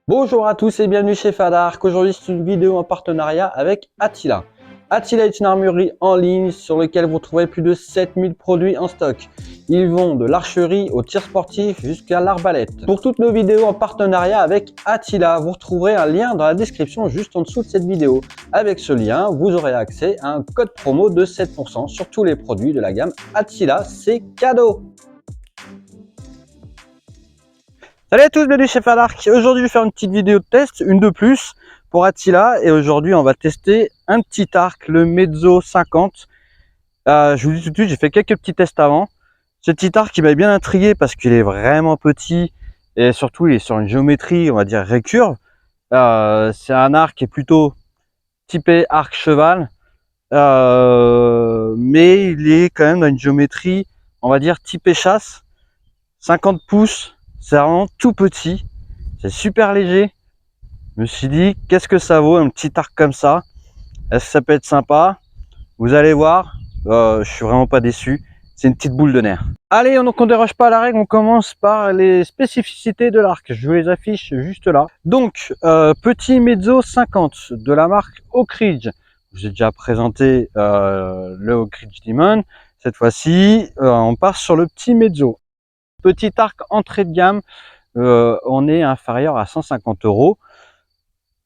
Bonjour à tous et bienvenue chez Fadark. Aujourd'hui c'est une vidéo en partenariat avec Attila. Attila est une armurerie en ligne sur laquelle vous trouverez plus de 7000 produits en stock. Ils vont de l'archerie au tir sportif jusqu'à l'arbalète. Pour toutes nos vidéos en partenariat avec Attila, vous retrouverez un lien dans la description juste en dessous de cette vidéo. Avec ce lien, vous aurez accès à un code promo de 7% sur tous les produits de la gamme Attila. C'est cadeau! Salut à tous, bienvenue chez Fadark. Aujourd'hui, je vais faire une petite vidéo de test, une de plus pour Attila. Et aujourd'hui, on va tester un petit arc, le Mezzo 50. Je vous dis tout de suite, j'ai fait quelques petits tests avant. Ce petit arc qui m'a bien intrigué parce qu'il est vraiment petit et surtout, il est sur une géométrie, on va dire, récurve. C'est un arc qui est plutôt typé arc cheval, mais il est quand même dans une géométrie, on va dire, typé chasse. 50 pouces. C'est vraiment tout petit, c'est super léger. Je me suis dit, qu'est-ce que ça vaut un petit arc comme ça? Est-ce que ça peut être sympa? Vous allez voir, je suis vraiment pas déçu. C'est une petite boule de nerf. Allez, donc on déroge pas à la règle, on commence par les spécificités de l'arc. Je vous les affiche juste là. Donc, petit Mezzo 50 de la marque Oak Ridge. J'ai déjà présenté le Oak Ridge Demon. Cette fois-ci, on part sur le petit Mezzo. Petit arc entrée de gamme, on est inférieur à 150 €.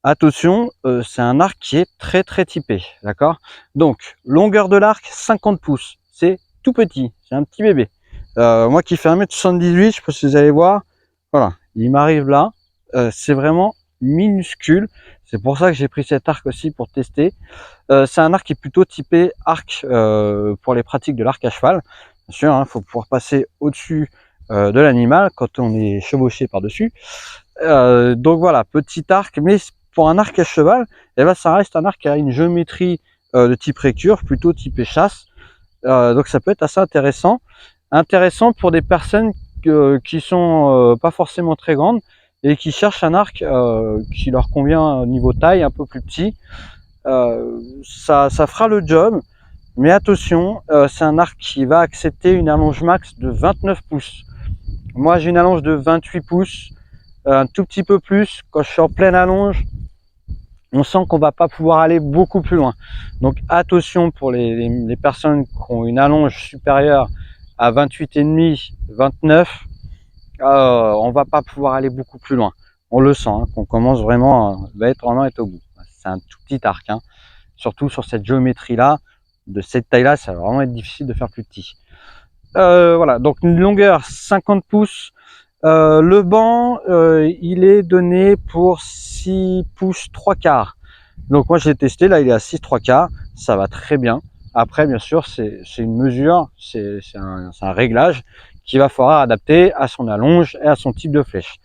Attention, c'est un arc qui est très typé, d'accord? Donc, longueur de l'arc, 50 pouces. C'est tout petit, c'est un petit bébé. Moi qui fais 1m78, je sais pas si vous allez voir, voilà, il m'arrive là. C'est vraiment minuscule. C'est pour ça que j'ai pris cet arc aussi pour tester. C'est un arc qui est plutôt typé arc pour les pratiques de l'arc à cheval. Bien sûr, il faut pouvoir passer au-dessus de l'animal quand on est chevauché par-dessus. Donc voilà, petit arc, mais pour un arc à cheval, eh ben, ça reste un arc qui a une géométrie de type récurve, plutôt type chasse. Donc ça peut être assez intéressant. Intéressant pour des personnes qui sont pas forcément très grandes et qui cherchent un arc qui leur convient au niveau taille, un peu plus petit. Ça fera le job. Mais attention, c'est un arc qui va accepter une allonge max de 29 pouces. Moi, j'ai une allonge de 28 pouces, un tout petit peu plus. Quand je suis en pleine allonge, on sent qu'on va pas pouvoir aller beaucoup plus loin. Donc attention pour les personnes qui ont une allonge supérieure à 28,5, 29, on va pas pouvoir aller beaucoup plus loin. On le sent, hein, qu'on commence vraiment à être au bout. C'est un tout petit arc, hein. Surtout sur cette géométrie-là, de cette taille-là, ça va vraiment être difficile de faire plus petit. Voilà, donc une longueur 50 pouces. Le banc, il est donné pour 6 pouces 3/4. Donc moi j'ai testé, là il est à 6 3/4, ça va très bien. Après bien sûr c'est une mesure, c'est un réglage qu'il va falloir adapter à son allonge et à son type de flèche.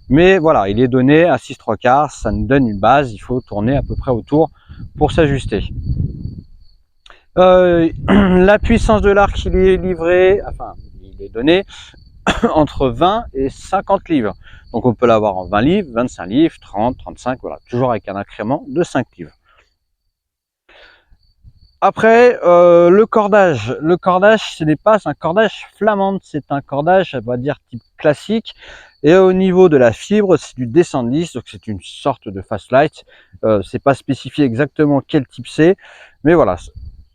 Mais voilà, il est donné à 6 3/4, ça nous donne une base, il faut tourner à peu près autour pour s'ajuster. La puissance de l'arc, il est livré, enfin il est donné entre 20 et 50 livres. Donc on peut l'avoir en 20 livres, 25 livres, 30, 35, voilà, toujours avec un incrément de 5 livres. Après, le cordage. Le cordage, ce n'est pas un cordage flamande, c'est un cordage, on va dire, type classique. Et au niveau de la fibre, c'est du D110, donc c'est une sorte de Fastlight. C'est pas spécifié exactement quel type c'est, mais voilà.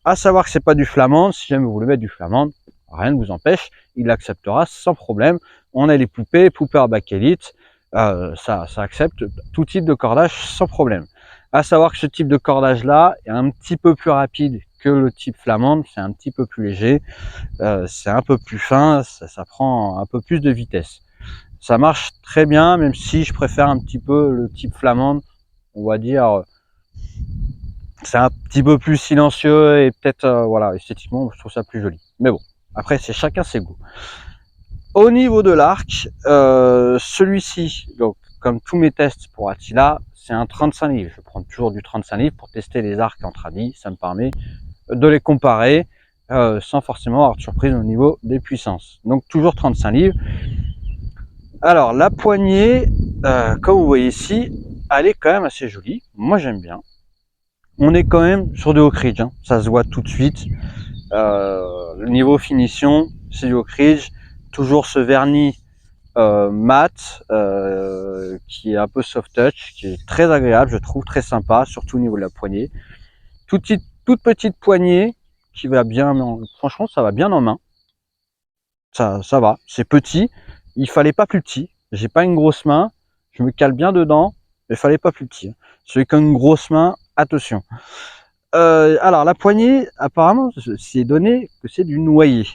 À savoir que c'est pas du flamande, si jamais vous voulez mettre du flamande, rien ne vous empêche, il l'acceptera sans problème. On a les poupées en bakélite, ça accepte tout type de cordage sans problème. À savoir que ce type de cordage là est un petit peu plus rapide que le type flamande, c'est un petit peu plus léger, c'est un peu plus fin, ça prend un peu plus de vitesse. Ça marche très bien, même si je préfère un petit peu le type flamande, on va dire. C'est un petit peu plus silencieux et peut-être, voilà, esthétiquement, je trouve ça plus joli. Mais bon, après, c'est chacun ses goûts. Au niveau de l'arc, celui-ci, donc comme tous mes tests pour Attila, c'est un 35 livres. Je prends toujours du 35 livres pour tester les arcs en tradi. Ça me permet de les comparer sans forcément avoir de surprise au niveau des puissances. Donc toujours 35 livres. Alors la poignée, comme vous voyez ici, elle est quand même assez jolie. Moi j'aime bien. On est quand même sur de Oak Ridge, hein. Ça se voit tout de suite. Le niveau finition, c'est du Oak Ridge, toujours ce vernis mat qui est un peu soft touch, qui est très agréable, je trouve, très sympa, surtout au niveau de la poignée. Toute petite poignée qui va bien, franchement ça va bien en main. Ça va, c'est petit, il fallait pas plus petit. J'ai pas une grosse main, je me cale bien dedans, mais il fallait pas plus petit. Celui qui a une grosse main, attention. Alors la poignée, apparemment, c'est donné que c'est du noyer.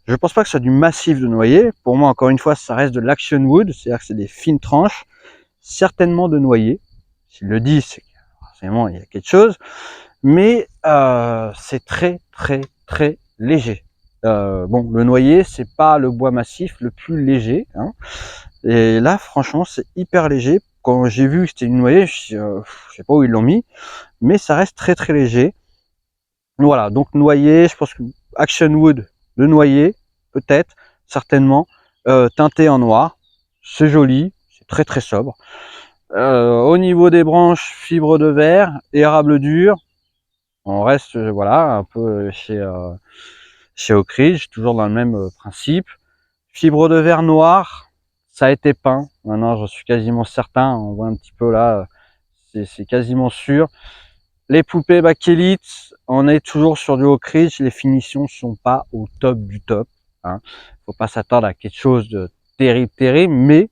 Je pense pas que ce soit du massif de noyer. Pour moi, encore une fois, ça reste de l'action wood, c'est-à-dire que c'est des fines tranches, certainement de noyer. S'il le dit, c'est que forcément il y a quelque chose, mais c'est très léger. Bon, le noyer, c'est pas le bois massif le plus léger, hein. Et là, franchement, c'est hyper léger. Quand j'ai vu que c'était une noyer, je sais pas où ils l'ont mis, mais ça reste très léger. Voilà, donc noyer, je pense que Action Wood, le noyer, peut-être, certainement, teinté en noir, c'est joli, c'est très sobre. Au niveau des branches, fibre de verre, érable dur, on reste voilà un peu chez Oak Ridge, toujours dans le même principe. Fibre de verre noir, ça a été peint, maintenant j'en suis quasiment certain, on voit un petit peu là, c'est quasiment sûr. Les poupées bakélite, on est toujours sur du Oak Ridge, les finitions sont pas au top du top, hein. Faut pas s'attendre à quelque chose de terrible, mais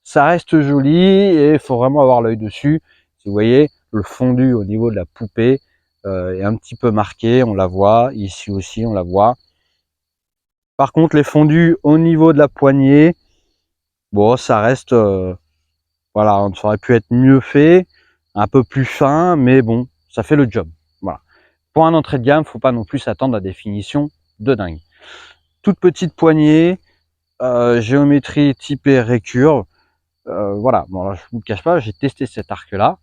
ça reste joli et il faut vraiment avoir l'œil dessus. Si vous voyez, le fondu au niveau de la poupée est un petit peu marqué, on la voit, ici aussi on la voit. Par contre, les fondus au niveau de la poignée, bon, ça reste, voilà, ça aurait pu être mieux fait, un peu plus fin, mais bon, ça fait le job. Voilà. Pour un entrée de gamme, faut pas non plus s'attendre à des finitions de dingue. Toute petite poignée, géométrie typée récurve. Voilà, bon, alors, je vous le cache pas, j'ai testé cet arc-là.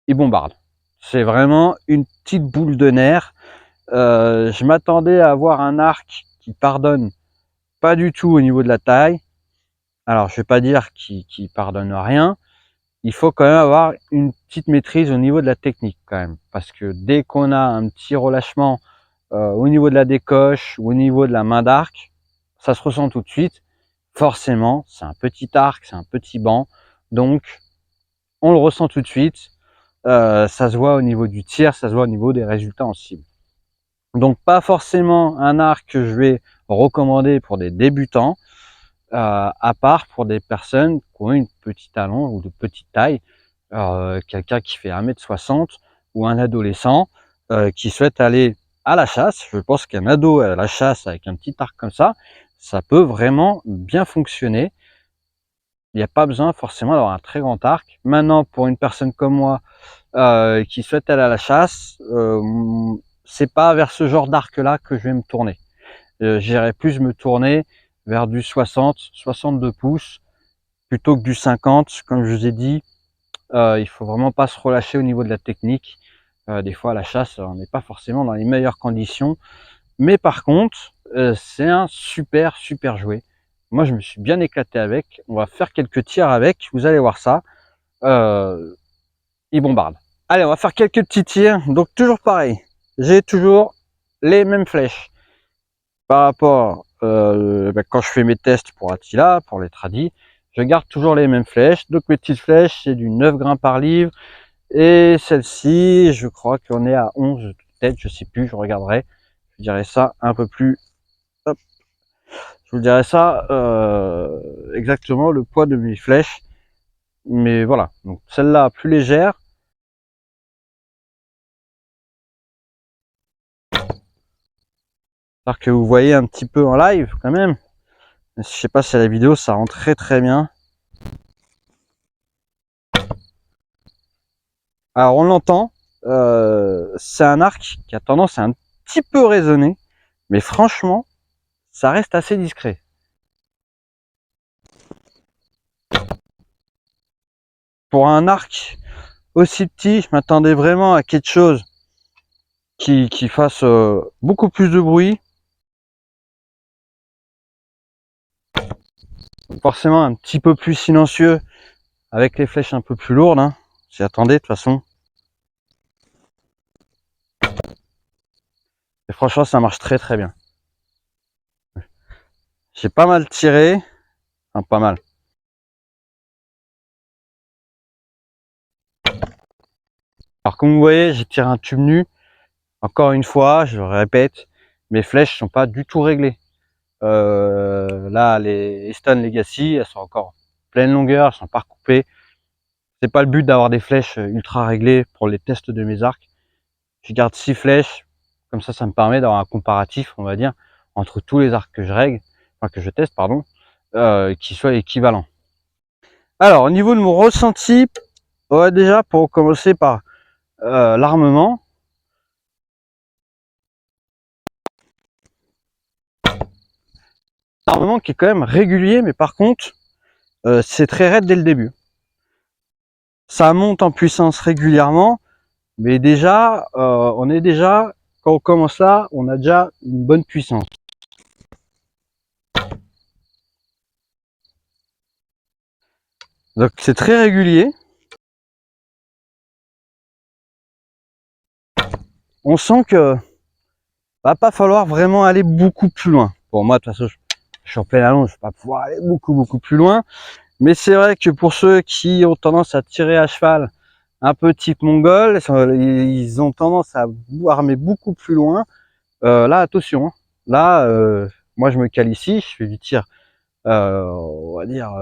Il bombarde. C'est vraiment une petite boule de nerfs. Je m'attendais à avoir un arc qui pardonne pas du tout au niveau de la taille. Alors, je vais pas dire qu'il pardonne rien. Il faut quand même avoir une petite maîtrise au niveau de la technique quand même. Parce que dès qu'on a un petit relâchement au niveau de la décoche ou au niveau de la main d'arc, ça se ressent tout de suite. Forcément, c'est un petit arc, c'est un petit banc. Donc, on le ressent tout de suite. Ça se voit au niveau du tir, ça se voit au niveau des résultats en cible. Donc pas forcément un arc que je vais recommander pour des débutants, à part pour des personnes qui ont une petite talon ou de petite taille, quelqu'un qui fait 1m60 ou un adolescent qui souhaite aller à la chasse. Je pense qu'un ado à la chasse avec un petit arc comme ça peut vraiment bien fonctionner. Il n'y a pas besoin forcément d'avoir un très grand arc. Maintenant, pour une personne comme moi qui souhaite aller à la chasse, c'est pas vers ce genre d'arc là que je vais me tourner. J'irai plus me tourner vers du 60, 62 pouces plutôt que du 50. Comme je vous ai dit, il faut vraiment pas se relâcher au niveau de la technique. Des fois à la chasse, on n'est pas forcément dans les meilleures conditions, mais par contre, c'est un super jouet. Moi, je me suis bien éclaté avec. On va faire quelques tirs avec. Vous allez voir ça. Il bombarde. Allez, on va faire quelques petits tirs. Donc toujours pareil, j'ai toujours les mêmes flèches. Par rapport, quand je fais mes tests pour Attila, pour les tradis, je garde toujours les mêmes flèches. Donc mes petites flèches, c'est du 9 grains par livre. Et celle-ci, je crois qu'on est à 11, peut-être, je sais plus, je regarderai. Je dirais ça un peu plus... Hop, je vous dirais ça exactement le poids de mes flèches. Mais voilà, donc celle-là plus légère. J'espère que vous voyez un petit peu en live quand même. Je sais pas si à la vidéo ça rend très bien. Alors on l'entend, c'est un arc qui a tendance à un petit peu résonner, mais franchement, ça reste assez discret. Pour un arc aussi petit, je m'attendais vraiment à quelque chose qui fasse beaucoup plus de bruit. Forcément un petit peu plus silencieux avec les flèches un peu plus lourdes, hein. J'y attendais de toute façon. franchement, ça marche très très bien. J'ai pas mal tiré, enfin pas mal. Alors comme vous voyez, j'ai tiré un tube nu. Encore une fois, je le répète, mes flèches sont pas du tout réglées. Là, les Easton Legacy, elles sont encore pleine longueur, elles sont pas recoupées. C'est pas le but d'avoir des flèches ultra réglées pour les tests de mes arcs. Je garde 6 flèches, comme ça me permet d'avoir un comparatif, on va dire, entre tous les arcs que je règle, enfin que je teste, pardon, qui soient équivalents. Alors, au niveau de mon ressenti, ouais, déjà pour commencer par l'armement. L'armement qui est quand même régulier, mais par contre, c'est très raide dès le début. Ça monte en puissance régulièrement, mais déjà, quand on commence là, on a déjà une bonne puissance. Donc c'est très régulier. On sent que va pas falloir vraiment aller beaucoup plus loin. Pour moi, de toute façon, je suis en pleine allonge, je vais pas pouvoir aller beaucoup plus loin. Mais c'est vrai que pour ceux qui ont tendance à tirer à cheval, un peu type mongol, ils ont tendance à armer beaucoup plus loin. Là, attention. Là, moi, je me cale ici, je fais du tir, on va dire,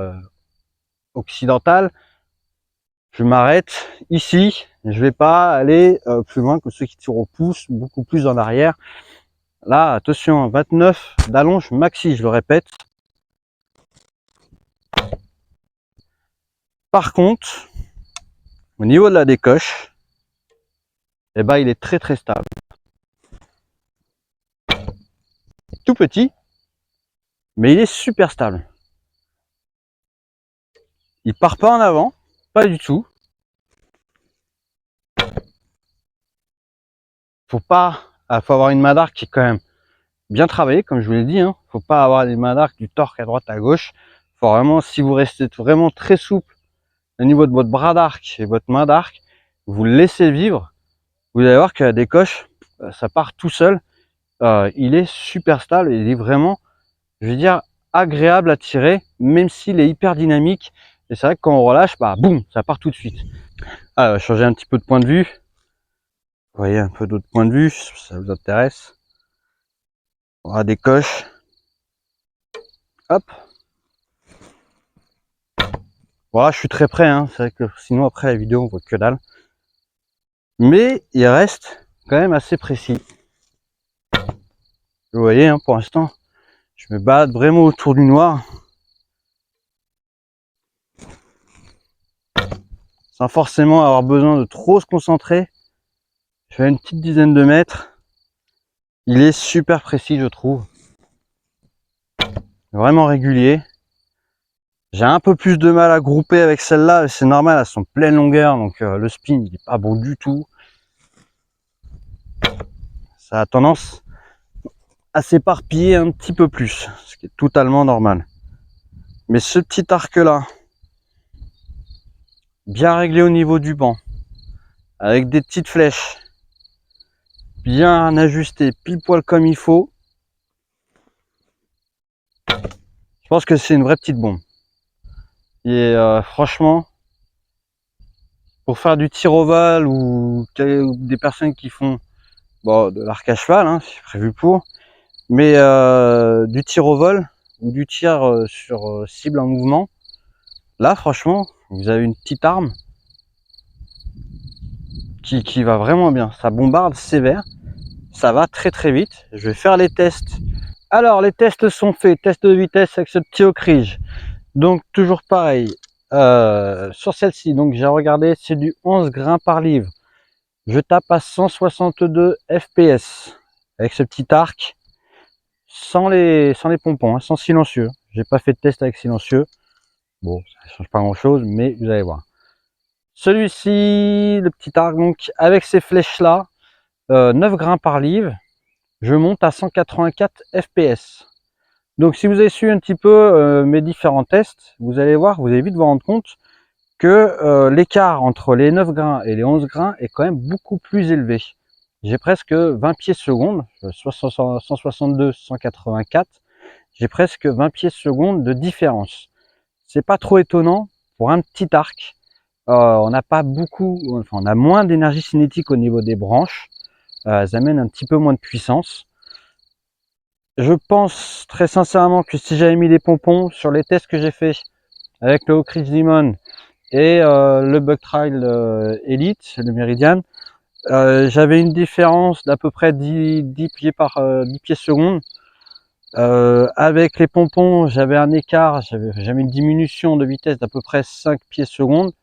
occidental. Je m'arrête ici. Je vais pas aller plus loin que ceux qui tirent au pouce, beaucoup plus en arrière. Là, attention, 29 d'allonge maxi, je le répète. Par contre, au niveau de la décoche, eh ben, il est très très stable. Tout petit, mais il est super stable. Il part pas en avant, pas du tout. Faut avoir une main d'arc qui est quand même bien travaillée, comme je vous l'ai dit. Hein. Faut pas avoir des mains d'arc du torque à droite à gauche. Faut vraiment, si vous restez vraiment très souple au niveau de votre bras d'arc et votre main d'arc, vous le laissez vivre. Vous allez voir que la décoche, ça part tout seul. Il est super stable, il est vraiment, je veux dire, agréable à tirer, même s'il est hyper dynamique. Et c'est vrai que quand on relâche, bah boum, ça part tout de suite. Ah, changer un petit peu de point de vue. Vous voyez un peu d'autres points de vue, si ça vous intéresse. On aura des coches. Hop. Voilà, je suis très près, hein. C'est vrai que sinon après la vidéo on voit que dalle. Mais il reste quand même assez précis. Vous voyez, hein, pour l'instant, je me balade vraiment autour du noir. Sans forcément avoir besoin de trop se concentrer. Je fais une petite dizaine de mètres. Il est super précis, je trouve. Vraiment régulier. J'ai un peu plus de mal à grouper avec celle-là, c'est normal, elles sont pleine longueur, donc le spin il est pas bon du tout. Ça a tendance à s'éparpiller un petit peu plus, ce qui est totalement normal. Mais ce petit arc-là, bien réglé au niveau du banc, avec des petites flèches, bien ajusté, pile poil comme il faut, je pense que c'est une vraie petite bombe. Et franchement, pour faire du tir au vol ou des personnes qui font bon, de l'arc à cheval, hein, c'est prévu pour, mais du tir au vol ou du tir sur cible en mouvement, là franchement, vous avez une petite arme qui va vraiment bien. Ça bombarde sévère, ça va très très vite. Je vais faire les tests. Alors les tests sont faits, test de vitesse avec ce petit Oak-Ridge. Donc toujours pareil, sur celle-ci, donc j'ai regardé, c'est du 11 grains par livre. Je tape à 162 fps avec ce petit arc, sans les pompons, hein, sans silencieux. J'ai pas fait de test avec silencieux. Bon, ça change pas grand chose, mais vous allez voir. Celui-ci, le petit arc, donc avec ces flèches là, 9 grains par livre, je monte à 184 fps. Donc si vous avez suivi un petit peu mes différents tests, vous allez voir, vous allez vite vous rendre compte que l'écart entre les 9 grains et les 11 grains est quand même beaucoup plus élevé. j'ai presque 20 pieds secondes, 162, 184, j'ai presque 20 pieds secondes de différence. C'est pas trop étonnant pour un petit arc. On n'a pas beaucoup, enfin on a moins d'énergie cinétique au niveau des branches. Elles amènent un petit peu moins de puissance. Je pense très sincèrement que si j'avais mis des pompons sur les tests que j'ai fait avec le Oak Ridge Demon et le Bug Trail Elite, le Meridian, j'avais une différence d'à peu près 10 pieds par 10 pieds secondes. Avec les pompons, j'avais un écart, j'avais une diminution de vitesse d'à peu près 5 pieds secondes.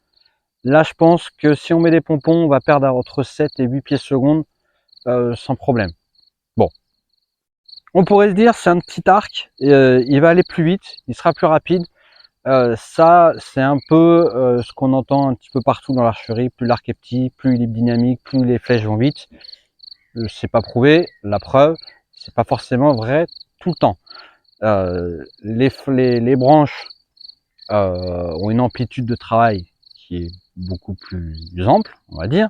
Là, je pense que si on met des pompons, on va perdre entre 7 et 8 pieds secondes sans problème. Bon, on pourrait se dire c'est un petit arc, il va aller plus vite, il sera plus rapide. Ça, c'est un peu ce qu'on entend un petit peu partout dans l'archerie. Plus l'arc est petit, plus il est dynamique, plus les flèches vont vite. C'est pas prouvé, la preuve, c'est pas forcément vrai tout le temps. Les branches ont une amplitude de travail qui est beaucoup plus ample, on va dire,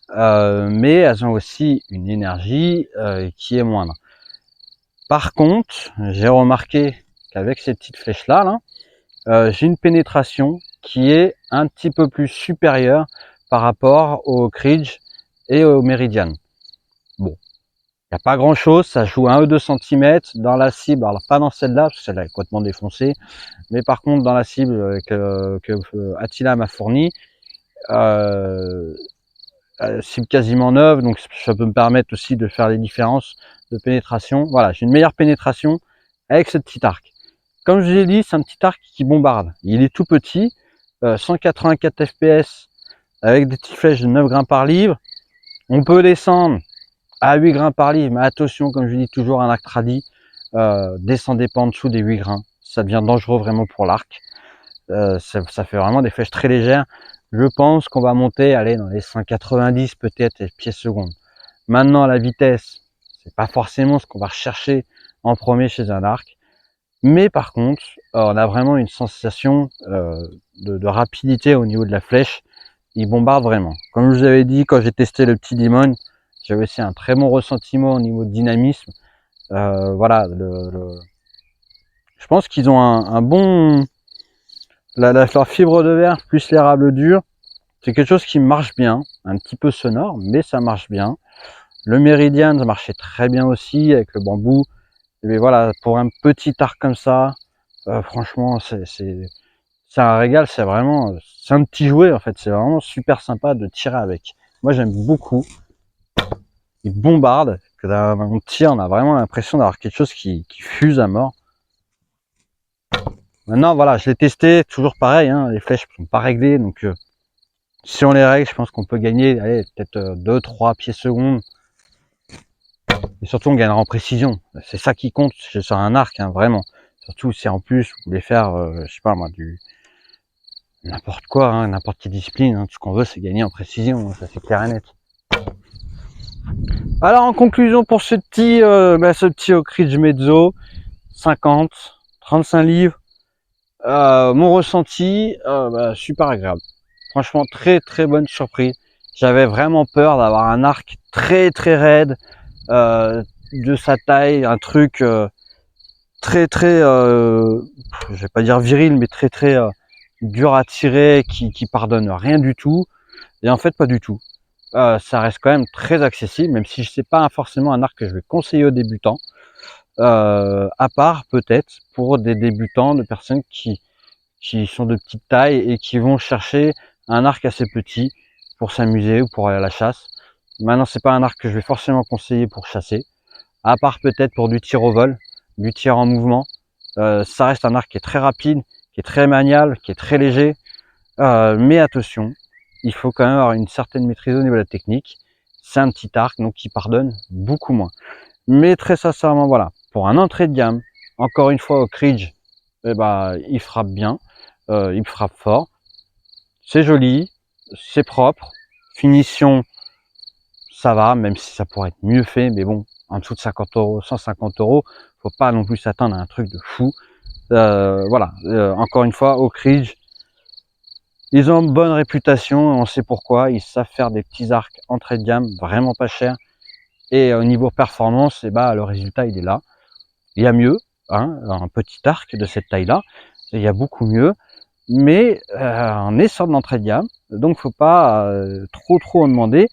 mais elles ont aussi une énergie qui est moindre. Par contre, j'ai remarqué qu'avec ces petites flèches-là, j'ai une pénétration qui est un petit peu plus supérieure par rapport au Oak Ridge et au Meridian. Bon, il n'y a pas grand chose, ça joue 1 ou 2 cm dans la cible, alors pas dans celle-là, parce que celle-là est complètement défoncée, mais par contre dans la cible que Attila m'a fournie, cible quasiment neuve, donc ça peut me permettre aussi de faire des différences de pénétration. Voilà, j'ai une meilleure pénétration avec ce petit arc. Comme je l'ai dit, c'est un petit arc qui bombarde. Il est tout petit, 184 fps avec des petites flèches de 9 grains par livre. On peut descendre à 8 grains par livre, mais attention, comme je dis toujours, un arc tradi, descendez pas en dessous des 8 grains. Ça devient dangereux vraiment pour l'arc. Ça fait vraiment des flèches très légères. Je pense qu'on va monter, aller dans les 190 peut-être pieds secondes. Maintenant, la vitesse, c'est pas forcément ce qu'on va rechercher en premier chez un arc. Mais par contre, on a vraiment une sensation de rapidité au niveau de la flèche. Il bombarde vraiment. Comme je vous avais dit, quand j'ai testé le petit Demon, j'avais aussi un très bon ressentiment au niveau de dynamisme. Voilà, je pense qu'ils ont un bon... leur fibre de verre plus l'érable dur, c'est quelque chose qui marche bien. Un petit peu sonore, mais ça marche bien. Le Meridian, ça marchait très bien aussi avec le bambou. Mais voilà, pour un petit arc comme ça, franchement, c'est un régal, c'est un petit jouet en fait, c'est vraiment super sympa de tirer avec. Moi j'aime beaucoup, il bombarde, que on tire, on a vraiment l'impression d'avoir quelque chose qui fuse à mort. Maintenant voilà, je l'ai testé, toujours pareil, hein, les flèches ne sont pas réglées, donc si on les règle, je pense qu'on peut gagner peut-être 2-3 pieds secondes. Et surtout on gagnera en précision, c'est ça qui compte sur un arc, hein, vraiment. Surtout si en plus vous voulez faire, je sais pas moi, n'importe quoi, hein, n'importe quelle discipline, hein, tout ce qu'on veut c'est gagner en précision, hein, ça c'est clair et net. Alors en conclusion pour ce petit Oak Ridge Mezzo, 50, 35 livres, mon ressenti, super agréable. Franchement très très bonne surprise. J'avais vraiment peur d'avoir un arc très très raide, de sa taille, un truc très très, je vais pas dire viril, mais très très dur à tirer, qui pardonne rien du tout. Et en fait pas du tout. Ça reste quand même très accessible, même si c'est pas forcément un arc que je vais conseiller aux débutants. À part peut-être pour des débutants, de personnes qui sont de petite taille et qui vont chercher un arc assez petit pour s'amuser ou pour aller à la chasse. Maintenant, c'est pas un arc que je vais forcément conseiller pour chasser, à part peut-être pour du tir au vol, du tir en mouvement. Ça reste un arc qui est très rapide, qui est très maniable, qui est très léger, mais attention, il faut quand même avoir une certaine maîtrise au niveau de la technique. C'est un petit arc, donc qui pardonne beaucoup moins. Mais très sincèrement, voilà, pour un entrée de gamme, encore une fois, Oak Ridge, il frappe bien, il frappe fort. C'est joli, c'est propre, finition, ça va, même si ça pourrait être mieux fait, mais bon, en dessous de 50 euros, 150 euros, faut pas non plus s'attendre à un truc de fou. Voilà, encore une fois, Oak Ridge, ils ont une bonne réputation, on sait pourquoi, ils savent faire des petits arcs entrée de gamme, vraiment pas chers. Et au niveau performance, le résultat il est là. Il y a mieux, hein, un petit arc de cette taille-là, il y a beaucoup mieux, mais on est sur de l'entrée de gamme, donc faut pas trop en demander,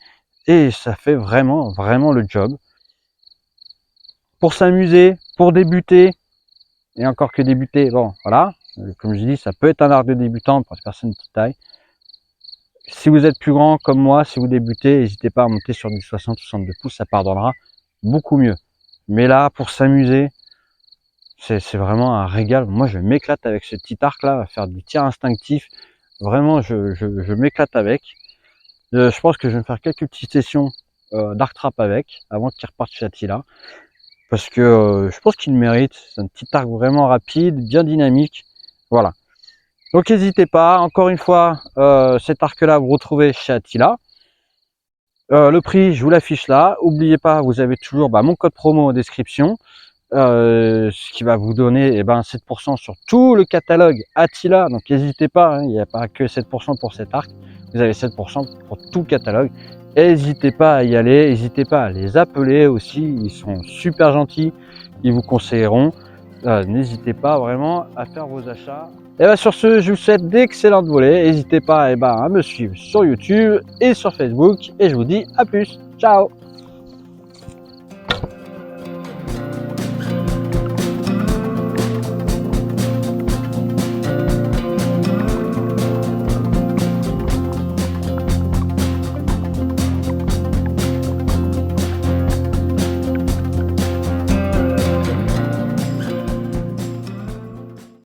et ça fait vraiment le job. Pour s'amuser, pour débuter, et encore que débuter, bon voilà, comme je dis, ça peut être un arc de débutant pour les personnes de petite taille. Si vous êtes plus grand comme moi, si vous débutez, n'hésitez pas à monter sur du 60-62 pouces, ça pardonnera beaucoup mieux. Mais là, pour s'amuser, c'est vraiment un régal. Moi, je m'éclate avec ce petit arc là, à faire du tir instinctif. Vraiment, je m'éclate avec. Je pense que je vais me faire quelques petites sessions d'arc trap avec, avant qu'il reparte chez Attila. Parce que je pense qu'il mérite. C'est un petit arc vraiment rapide, bien dynamique. Voilà. Donc n'hésitez pas, encore une fois, cet arc là vous retrouvez chez Attila. Le prix, je vous l'affiche là. N'oubliez pas, vous avez toujours mon code promo en description. Ce qui va vous donner 7% sur tout le catalogue Attila. Donc n'hésitez pas, hein, il n'y a pas que 7% pour cet arc. Vous avez 7% pour tout le catalogue. N'hésitez pas à y aller, n'hésitez pas à les appeler aussi. Ils sont super gentils, ils vous conseilleront. N'hésitez pas vraiment à faire vos achats. Et sur ce, je vous souhaite d'excellentes volées. N'hésitez pas à me suivre sur YouTube et sur Facebook. Et je vous dis à plus. Ciao!